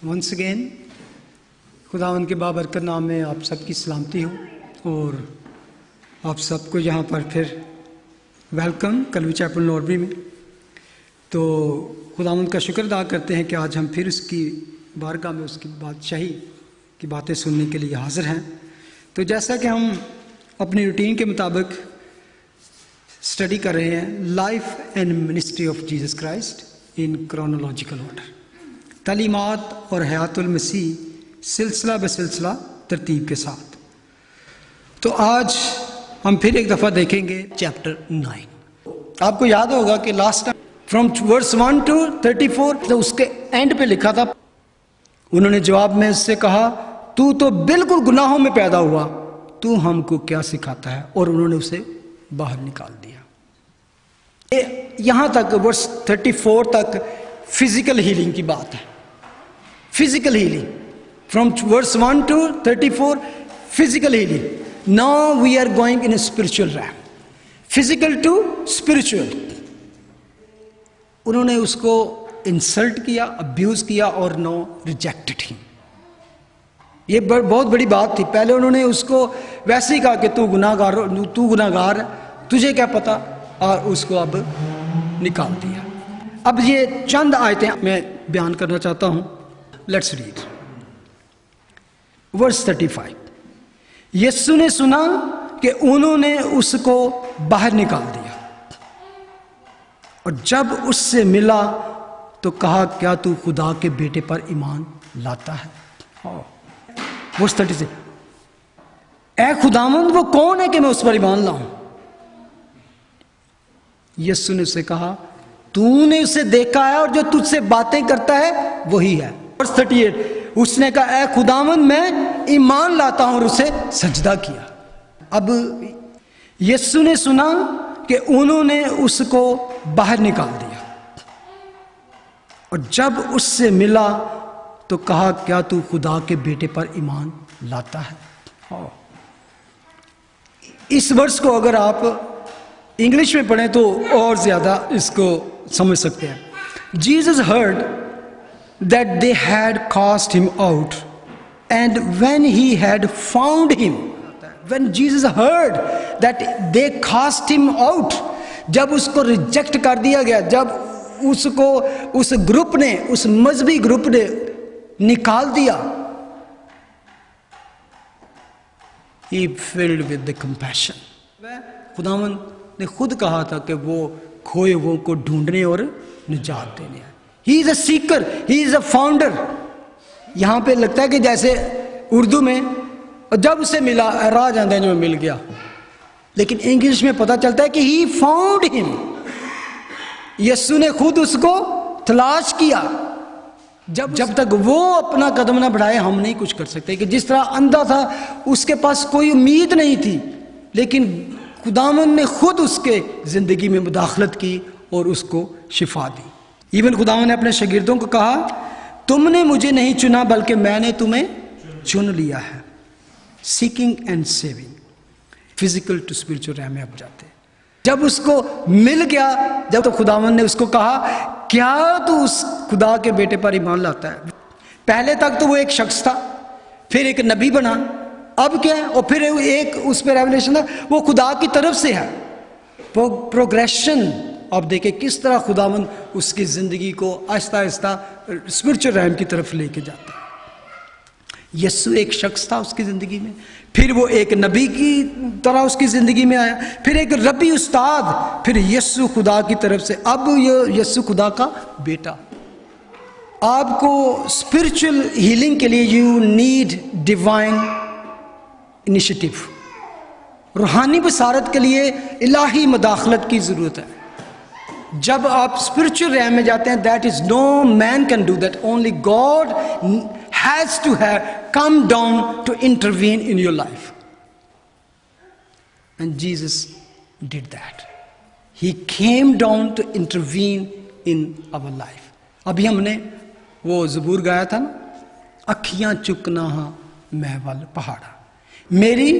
Once again खुदावंद के बाबरकत नाम में आप सबकी सलामती हो और आप सबको यहाँ पर फिर वेलकम कलवी चैपल नॉर्बी में। तो खुदावंद का शुक्र अदा करते हैं कि आज हम फिर उसकी बारगाह में उसकी बादशाही की बातें सुनने के लिए हाजिर हैं। तो जैसा कि हम अपनी रूटीन के मुताबिक स्टडी कर रहे हैं life and ministry of Jesus Christ in chronological order, तालीमात और हयातुल मसीह सिलसिला बसिलसिला तरतीब के साथ। तो आज हम फिर एक दफ़ा देखेंगे चैप्टर 9। आपको याद होगा कि last time from verse 1 to 34 तो उसके एंड पे लिखा था, उन्होंने जवाब में उससे कहा तू तो बिल्कुल गुनाहों में पैदा हुआ, तू हमको क्या सिखाता है, और उन्होंने उसे बाहर निकाल दिया। यहां तक वर्स 34 तक फिजिकल हीलिंग की बात है। Physical healing from verse 1 to 34 physical healing. Now we are going in spiritual realm, physical to spiritual. उन्होंने उसको इंसल्ट किया, अब्यूज किया और नो रिजेक्टेड हिम। ये बहुत बड़ी बात थी। पहले उन्होंने उसको वैसे ही कहा कि तू गुनाहगार है, तुझे क्या पता, और उसको अब निकाल दिया। अब ये चंद आयतें मैं बयान करना चाहता हूं। Let's read verse 35। यीशु ने सुना कि उन्होंने उसको बाहर निकाल दिया, और जब उससे मिला तो कहा क्या तू खुदा के बेटे पर ईमान लाता है। वर्स 36, ऐ खुदावंद वो कौन है कि मैं उस पर ईमान लाऊं। यीशु ने उसे कहा तूने उसे देखा है और जो तुझसे बातें करता है वही है। वर्स 38, उसने कहा ऐ खुदावंद मैं ईमान लाता हूं, और उसे सजदा किया। अब यीशु ने सुना कि उन्होंने उसको बाहर निकाल दिया, और जब उससे मिला तो कहा क्या तू खुदा के बेटे पर ईमान लाता है। इस वर्ष को अगर आप इंग्लिश में पढ़ें तो और ज्यादा इसको समझ सकते हैं। Jesus heard that they had cast him out, and when he had found him, when Jesus heard that they cast him out, जब उसको रिजेक्ट कर दिया गया, जब उसको उस ग्रुप ने, उस मजहबी ग्रुप ने निकाल दिया, he filled with the compassion। खुदावंद ने खुद कहा था कि वो खोए हुओं को ढूंढने और निजात देने आए। He is a Sikar, he is a founder. यहां पे लगता है कि जैसे उर्दू में जब उसे मिला राह जाते जो मिल गया, लेकिन इंग्लिश में पता चलता है कि ही फाउंड हिम। यीशु ने खुद उसको तलाश किया। जब तक वो अपना कदम ना बढ़ाए हम नहीं कुछ कर सकते। कि जिस तरह अंधा था, उसके पास कोई उम्मीद नहीं थी, लेकिन खुदावंद ने खुद उसके जिंदगी में मुदाखलत की और उसको शिफा दी। इवन खुदावंद ने अपने शागिर्दों को कहा तुमने मुझे नहीं चुना बल्कि मैंने तुम्हें चुन लिया है। Seeking and saving, physical to spiritual realm में अब जाते। जब उसको मिल गया, जब तो खुदावंद ने उसको कहा क्या तू उस खुदा के बेटे पर ईमान लाता है। पहले तक तो वो एक शख्स था, फिर एक नबी बना, अब क्या है, और फिर एक उस पर रेवलेशन है, वो खुदा की तरफ से है। वो प्रोग्रेशन अब देखे किस तरह खुदावंद उसकी जिंदगी को आहिस्ता आहिस्ता स्पिरिचुअल रैम की तरफ लेके जाता है। यीशु एक शख्स था उसकी जिंदगी में, फिर वो एक नबी की तरह उसकी जिंदगी में आया, फिर एक रबी उस्ताद, फिर यीशु खुदा की तरफ से, अब ये यीशु खुदा का बेटा। आपको स्पिरिचुअल हीलिंग के लिए यू नीड डिवाइन इनिशिएटिव। रूहानी बसारत के लिए इलाही मदाखलत की जरूरत है। जब आप स्पिरिचुअल रैम में जाते हैं, that is no man can do that, only God has to have come down to intervene in your life, and Jesus did that. He came down to intervene in our life. अभी हमने वो ज़बूर गाया था ना, अखियां चुकना मैं वल पहाड़ा। मेरी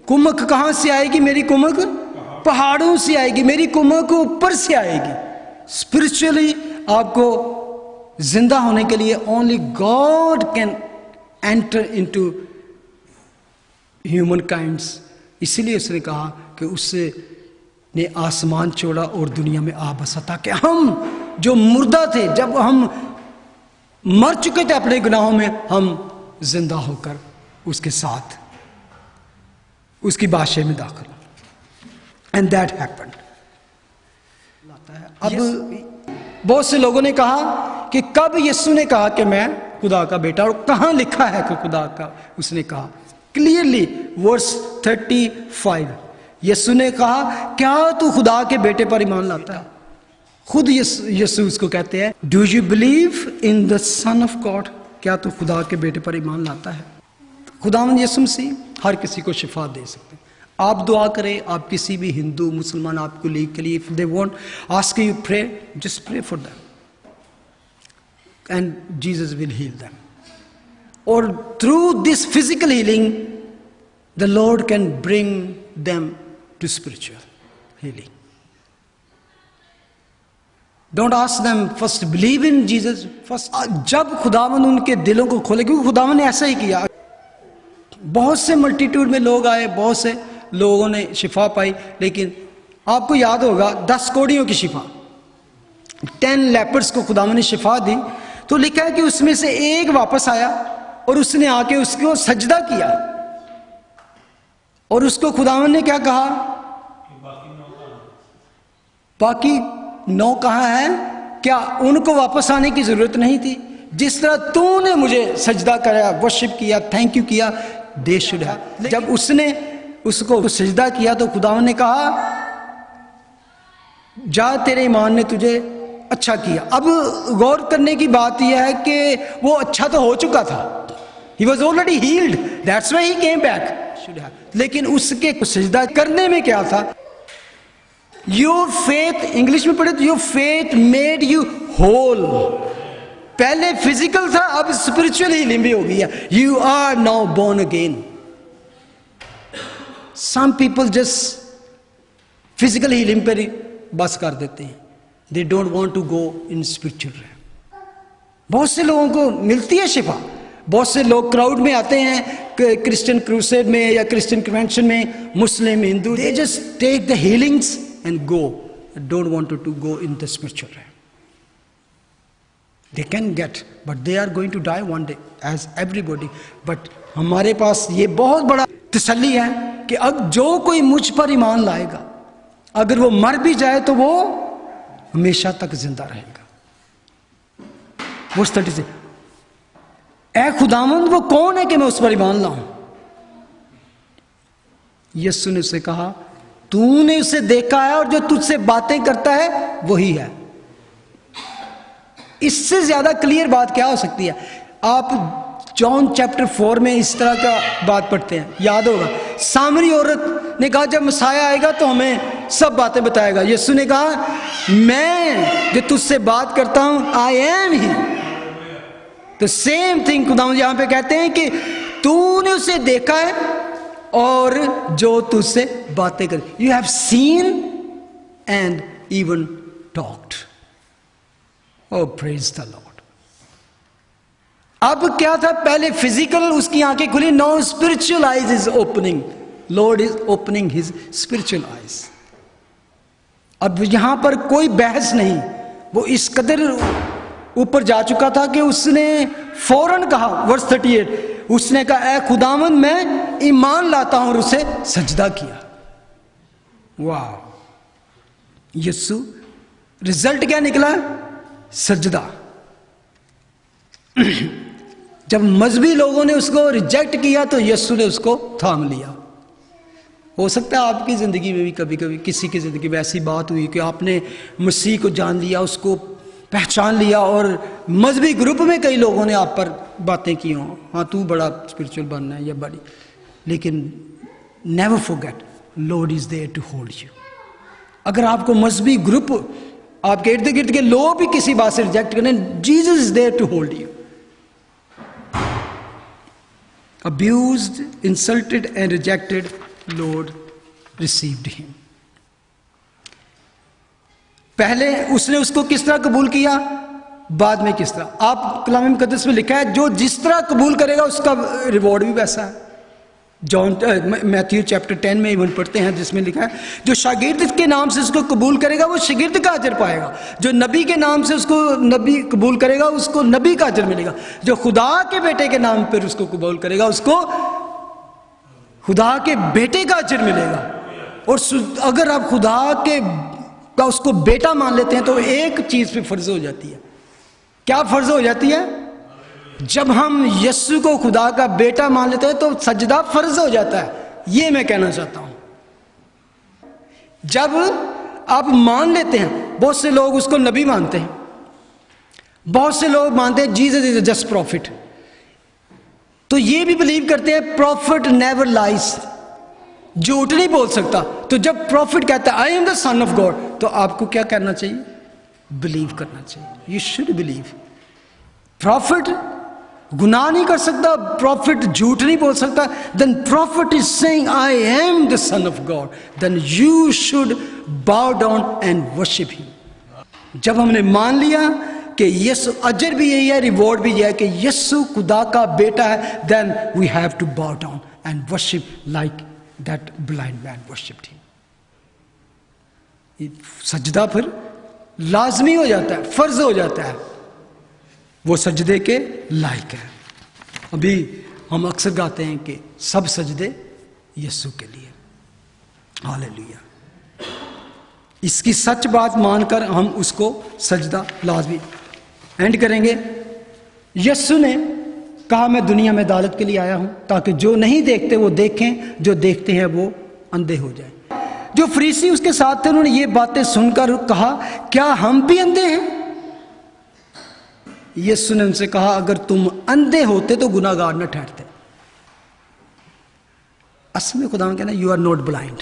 कुमक कहां से आएगी, मेरी कुमक पहाड़ों से आएगी, मेरी कुमक ऊपर से आएगी। स्पिरिचुअली आपको जिंदा होने के लिए only God can enter into human kinds. इसीलिए उसने कहा कि उससे ने आसमान छोड़ा और दुनिया में आ बसा, ताकि हम जो मुर्दा थे, जब हम मर चुके थे अपने गुनाहों में, हम जिंदा होकर उसके साथ उसकी बादशाही में दाखिल हो। And that happened. अब बहुत से लोगों ने कहा कि कब यीशु ने कहा कि मैं खुदा का बेटा, और कहां लिखा है कि खुदा का? उसने कहा क्लियरली, वर्स 35, यीशु ने कहा क्या तू खुदा के बेटे पर ईमान लाता है? खुद यीशु उसको कहते हैं, do you believe in the son of God? क्या तू खुदा के बेटे पर ईमान लाता है? खुदावंद यीशु मसीह हर किसी को शिफा दे सकते हैं। आप दुआ करें, आप किसी भी हिंदू मुसलमान आपको लीग के लिए, if they want ask you pray, just pray for them and Jesus will heal them. और through this physical healing the Lord can bring them to spiritual healing. Don't ask them first believe in Jesus first. जब खुदावंद उनके दिलों को खोले, क्योंकि खुदावंद ने ऐसा ही किया। बहुत से मल्टीट्यूड में लोग आए, बहुत से लोगों ने शिफा पाई, लेकिन आपको याद होगा 10 कोढ़ियों की शिफा, 10 लेपर्स को खुदावंद ने शिफा दी, तो लिखा है कि उसमें से एक वापस आया और उसने आके उसको सजदा किया, और उसको खुदावंद ने क्या कहा? बाकी 9 कहाँ है? क्या उनको वापस आने की जरूरत नहीं थी? जिस तरह तूने मुझे सजदा कराया, वर्शिप किया, थैंक यू किया, दे शुड हैव। जब उसने उसको सजदा किया तो खुदावंद ने कहा जा, तेरे ईमान ने तुझे अच्छा किया। अब गौर करने की बात यह है कि वो अच्छा तो हो चुका था, he was already healed, that's why he came back. लेकिन उसके सजदा करने में क्या था? योर फेथ, इंग्लिश में पढ़े तो your faith made you whole. पहले फिजिकल था, अब स्पिरिचुअल हीलिंग भी हो गई है। You are now born again. Some people just physical healing पर बस कर देते हैं, they don't want to go in spiritual. बहुत से लोगों को मिलती है शिफा, बहुत से लोग क्राउड में आते हैं क्रिश्चियन क्रूसेड में या क्रिश्चियन कन्वेंशन में, Muslim, Hindu, they just take the healings and go, don't want to go in the spiritual. They can get, but they are going to die one day, as everybody. But हमारे पास ये बहुत बड़ा तसल्ली है कि अब जो कोई मुझ पर ईमान लाएगा, अगर वो मर भी जाए तो वो हमेशा तक जिंदा रहेगा। वो स्टडी से, ऐ खुदावंद वो कौन है कि मैं उस पर ईमान लाऊं? यीशु ने उसे कहा, तूने उसे देखा है और जो तुझसे बातें करता है वही है। इससे ज्यादा क्लियर बात क्या हो सकती है? आप जॉन चैप्टर 4 में इस तरह का बात पढ़ते हैं, याद होगा, सामरी औरत ने कहा जब मसाया आएगा तो हमें सब बातें बताएगा। यीशु ने कहा मैं जो तुझसे बात करता हूं, आई एम ही। तो सेम थिंग खुदावंद यहां पे कहते हैं कि तूने उसे देखा है और जो तुझसे बातें कर, you have seen and even talked. Oh, praise the Lord. अब क्या था? पहले फिजिकल उसकी आंखें खुली, now spiritual eyes is opening. Lord is opening his spiritual eyes. अब यहां पर कोई बहस नहीं, वो इस कदर ऊपर जा चुका था कि उसने फौरन कहा, वर्स 38, उसने कहा ऐ खुदावंद मैं ईमान लाता हूं, और उसे सजदा किया। वाह! यीशु, रिजल्ट क्या निकला? सजदा। जब मजहबी लोगों ने उसको रिजेक्ट किया तो यीशु ने उसको थाम लिया। हो सकता है आपकी ज़िंदगी में भी कभी कभी किसी की ज़िंदगी में ऐसी बात हुई कि आपने मसीह को जान लिया, उसको पहचान लिया, और मजहबी ग्रुप में कई लोगों ने आप पर बातें की हों, हाँ तू बड़ा स्पिरिचुअल बनना है या बड़ी, लेकिन never forget Lord is there to hold you. अगर आपको मजहबी ग्रुप, आपके इर्द गिर्द के लोग भी किसी बात से रिजेक्ट करें, Jesus is there to hold you. Abused, insulted and rejected, Lord received him. पहले उसने उसको किस तरह कबूल किया? बाद में किस तरह। आप कलाम मुकद्दस में लिखा है जो जिस तरह कबूल करेगा उसका रिवॉर्ड भी वैसा है। जॉन मैथ्यू चैप्टर 10 में इवन पढ़ते हैं जिसमें लिखा है जो शागिर्द के नाम से उसको कबूल करेगा वो शागिर्द का अजर पाएगा, जो नबी के नाम से उसको नबी कबूल करेगा उसको नबी का अजर मिलेगा, जो खुदा के बेटे के नाम पर उसको कबूल करेगा उसको खुदा के बेटे का अजर मिलेगा। और अगर आप खुदा के का उसको बेटा मान लेते हैं तो एक चीज पे फर्ज हो जाती है। क्या फर्ज हो जाती है? जब हम यीशु को खुदा का बेटा मान लेते हैं तो सजदा फर्ज हो जाता है। ये मैं कहना चाहता हूं। जब आप मान लेते हैं, बहुत से लोग उसको नबी मानते हैं, बहुत से लोग मानते हैं जीसस इज जस्ट प्रॉफिट, तो ये भी बिलीव करते हैं प्रॉफिट नेवर लाइज, झूठ नहीं बोल सकता। तो जब प्रॉफिट कहता है आई am the son of God, तो आपको क्या करना चाहिए? बिलीव करना चाहिए। You should believe. प्रॉफिट गुनाह नहीं कर सकता, प्रॉफिट झूठ नहीं बोल सकता, then prophet is saying I am the son of God, then you should bow down and worship him. जब हमने मान लिया कि यीशु, अजर भी यही है, रिवॉर्ड भी यह है कि यीशु खुदा का बेटा है, then we have to bow down and worship like that blind man worshipped him. सजदा फिर लाजमी हो जाता है, फर्ज हो जाता है, वो सजदे के लायक है। अभी हम अक्सर गाते हैं कि सब सजदे यीशु के लिए। हालेलुया। इसकी सच बात मानकर हम उसको सजदा लाजमी एंड करेंगे। यीशु ने कहा मैं दुनिया में अदालत के लिए आया हूं ताकि जो नहीं देखते वो देखें, जो देखते हैं वो अंधे हो जाएं। जो फरीसी उसके साथ थे उन्होंने ये बातें सुनकर कहा क्या हम भी अंधे हैं? यीशु ने उनसे कहा अगर तुम अंधे होते तो गुनाहगार न ठहरते। असल में खुदा कहना you are not blind,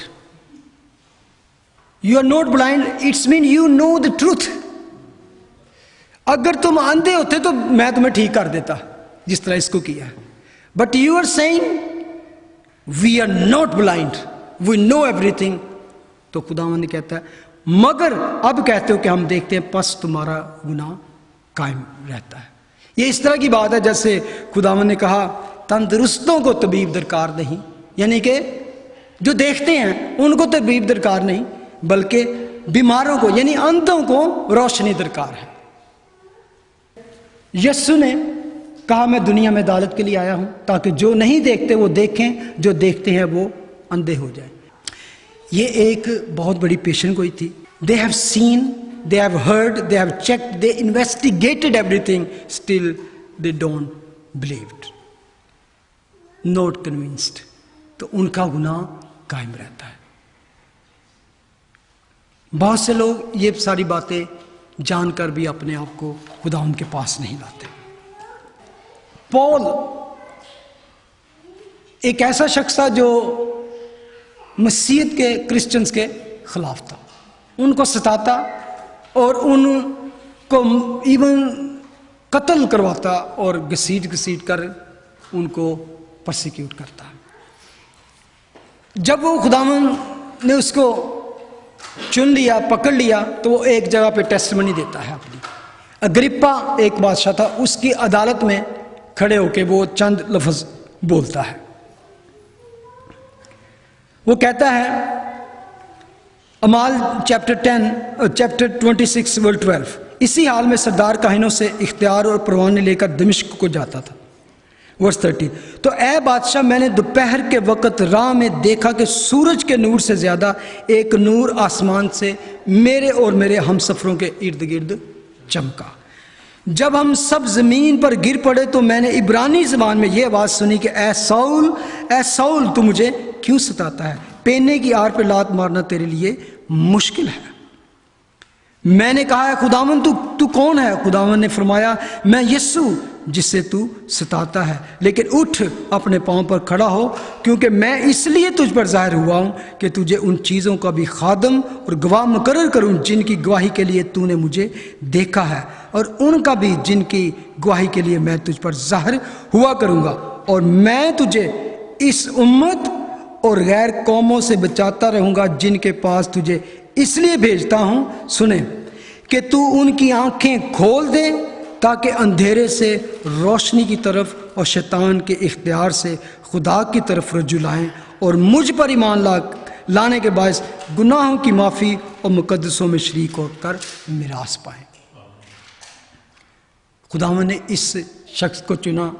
you are not blind, it's mean you know the truth. अगर तुम अंधे होते तो मैं तुम्हें ठीक कर देता जिस तरह इसको किया है, but you are saying we are not blind, we know everything. तो खुदावंद ने कहता है मगर अब कहते हो कि हम देखते हैं, बस तुम्हारा गुनाह कायम रहता है। ये इस तरह की बात है जैसे खुदावंद ने कहा तंदुरुस्तों को तबीब दरकार नहीं, यानी कि जो देखते हैं उनको तबीब दरकार नहीं, बल्कि बीमारों को यानी अंधों को रोशनी दरकार है। यीशु ने कहा मैं दुनिया में अदालत के लिए आया हूं ताकि जो नहीं देखते वो देखें, जो देखते हैं वो अंधे हो जाएं। ये एक बहुत बड़ी पेशेंट कोई थी। They have seen, they have heard, they have checked, they investigated everything, still they don't believed, not convinced। तो उनका गुनाह कायम रहता है। बहुत से लोग ये सारी बातें जानकर भी अपने आप को खुदा उनके पास नहीं लाते। पॉल एक ऐसा शख्स था जो मसीहत के क्रिश्चियंस के खिलाफ था, उनको सताता और उनको इवन कत्ल करवाता और घसीट कर उनको परसिक्यूट करता। जब वो खुदावंद ने उसको चुन लिया, पकड़ लिया, तो वो एक जगह पे टेस्टिमनी देता है अपनी। अग्रिप्पा एक बादशाह था, उसकी अदालत में खड़े होके वो चंद लफ्ज बोलता है। वो कहता है अमाल चैप्टर 26 वर्स 12, इसी हाल में सरदार काहिनों से इख्तियार और परवाने लेकर दमिश्क को जाता था। वर्स 30, तो ए बादशाह मैंने दोपहर के वक़्त राह में देखा कि सूरज के नूर से ज़्यादा एक नूर आसमान से मेरे और मेरे हमसफ़रों के इर्द गिर्द चमका। जब हम सब ज़मीन पर गिर पड़े तो मैंने इब्रानी ज़बान में ये आवाज़ सुनी कि ए साउल तू मुझे क्यों सताता है? पेने की आड़ पे लात मारना तेरे लिए मुश्किल है। मैंने कहा है खुदावन तू कौन है? खुदावन ने फरमाया मैं यीशु जिससे तू सताता है, लेकिन उठ अपने पांव पर खड़ा हो, क्योंकि मैं इसलिए तुझ पर जाहिर हुआ हूं कि तुझे उन चीज़ों का भी खादम और गवाह मुकर्रर करूं जिनकी गवाही के लिए तूने मुझे देखा है, और उनका भी जिनकी गवाही के लिए मैं तुझ पर जाहिर हुआ करूंगा। और मैं तुझे इस उम्मत और गैर कौमों से बचाता रहूंगा जिनके पास तुझे इसलिए भेजता हूं, सुने, कि तू उनकी आंखें खोल दे ताकि अंधेरे से रोशनी की तरफ और शैतान के इख्तियार से खुदा की तरफ रज्जू लाएं और मुझ पर ईमान लाने के बायस गुनाहों की माफ़ी और मुकद्दसों में शरीक होकर मिरास पाएं। खुदावंद ने इस शख्स को चुना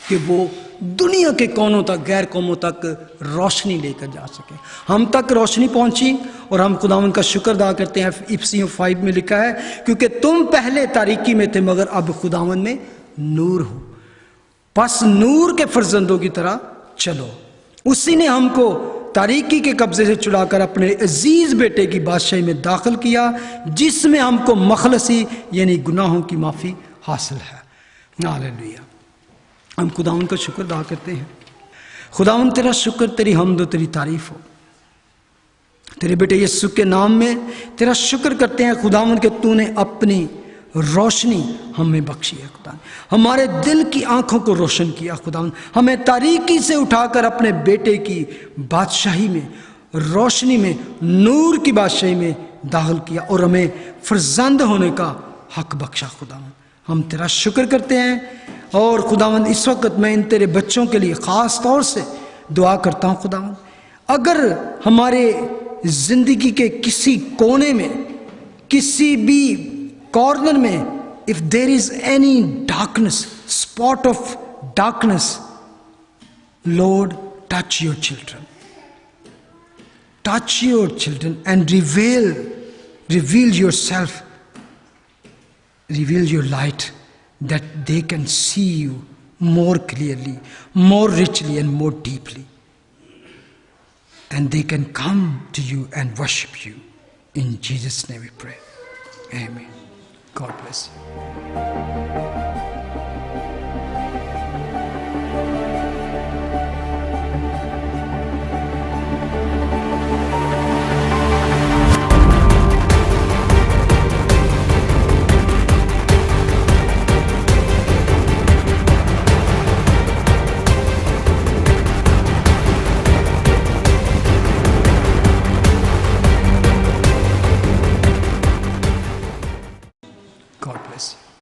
कि वो दुनिया के कोनों तक, गैर कौमों तक रोशनी लेकर जा सके। हम तक रोशनी पहुंची और हम खुदावंद का शुक्र अदा करते हैं। इफिसियों 5 में लिखा है, क्योंकि तुम पहले तारीकी में थे मगर अब खुदावंद में नूर हो, बस नूर के फर्जंदों की तरह चलो। उसी ने हमको तारीकी के कब्जे से छुड़ाकर अपने अजीज बेटे की बादशाही में दाखिल किया, जिसमें हमको मखलसी यानी गुनाहों की माफ़ी हासिल है। हालेलुया। हम खुदावंद का शुक्र अदा करते हैं। खुदावंद तेरा शुक्र, तेरी हम्द और तेरी तारीफ हो। तेरे बेटे यीशु के नाम में तेरा शुक्र करते हैं खुदावंद कि तूने अपनी रोशनी हमें बख्शी है। खुदा हमारे दिल की आंखों को रोशन किया। खुदावंद हमें तारीकी से उठाकर अपने बेटे की बादशाही में, रोशनी में, नूर की बादशाही में दाखिल किया और हमें फर्जंद होने का हक बख्शा। खुदावंद हम तेरा शुक्र करते हैं। और खुदावंद इस वक्त मैं इन तेरे बच्चों के लिए ख़ास तौर से दुआ करता हूँ। खुदावंद अगर हमारे ज़िंदगी के किसी कोने में, किसी भी कॉर्नर में, if there is any darkness, spot of darkness, Lord touch your children, touch your children and reveal your self, reveal your light that they can see you more clearly, more richly and more deeply, and they can come to you and worship you. In Jesus' name we pray. Amen. God bless you.